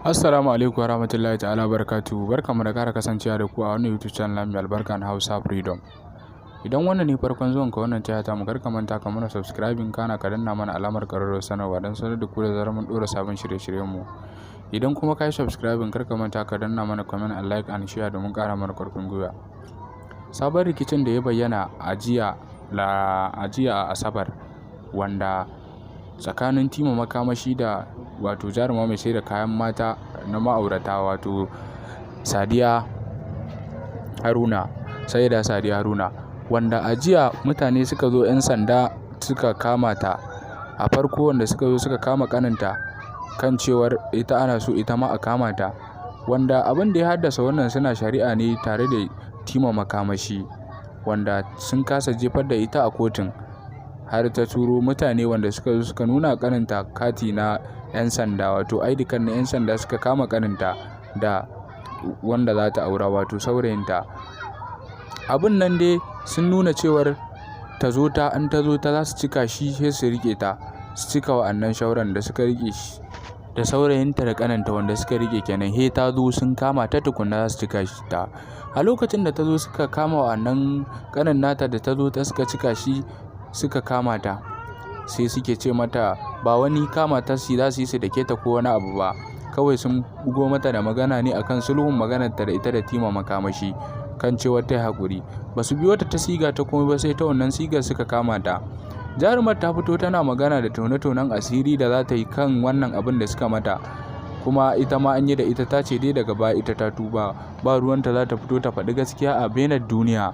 Assalamu alaikum warahmatullahi ta'ala barakatuhu. Barkamu da ƙara kasancewa da ku a wannan YouTube channel mai albarka na Hausa Freedom. Idan wannan ne farkon zuwan ka wannan channel ta mu, kar ka manta ka mana subscribing kana ka danna mana alamar ƙararrawar sanarwa don sanar da ku da zarar mun ɗora sabon shirye-shiryen mu. Idan kuma ka yi subscribing, kar ka manta ka danna mana comment and like and share domin ƙara mana ƙarfin gwiwa. Sabon rikicin da ya bayyana a jiya a Asabar, wanda tsakanin Tima Makamashi da wato jaruma mai sai da kayan mata na ma'aurata wato Saida Haruna, wanda a jiya mutane suka zo 'yan sanda suka kama ta. A farko wanda suka zo suka kama kaninta kan cewar ita ana so ita ma a kama ta, wanda abin da ya haddasa wannan suna shari'a ne tare da Tima Makamashi, wanda sun kasa jefar da ita a kotun har ta turo mutane wanda suka zo suka nuna kaninta kati na 'yan sanda, wato ID card na 'yan sanda, suka kama kaninta da wanda za ta aura wato saurayinta. Abin nan dai sun nuna cewar an ta zo ta za su cika shi sai su rike ta, su cika wa'annan shauran da suka rike shi da saurayinta da kaninta wanda suka rike kenan, he ta zo sun kama ta tukunna za su cika shi ta. A lokacin da ta zo suka kama wa'annan kanin nata, da ta zo ta suka cika shi suka kama ta, sai suke ce mata ba wani kama ta za su yi su dake ta ko wani abu ba, kawai sun bugo mata da magana ne akan sulhun maganar ta da ita da Tima Makamashi kan cewa ta yi haƙuri. Ba su biyo ta siga ta komai ba, sai ta wannan sigar suka kama ta. Jarumar ta fito tana magana da tone-tonen asiri da za ta yi kan wannan abin da suka mata, kuma ita ma an yi da ita, ta ce dai daga baya ita ta tuba, ba ruwanta, za ta fito ta faɗi gaskiya a bainar duniya.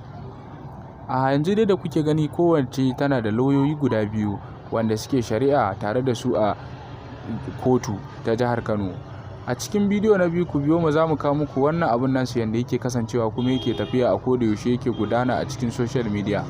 A yanzu dai da kuke gani, kowace tana da lauyoyi guda biyu wanda suke shari'a tare da su a kotu ta jihar Kano. A cikin bidiyo na biyu, ku biyo mu, za mu kawo muku wannan abun nan su yanda yake kasancewa kuma yake tafiya a koda yaushe yake gudana a cikin social media.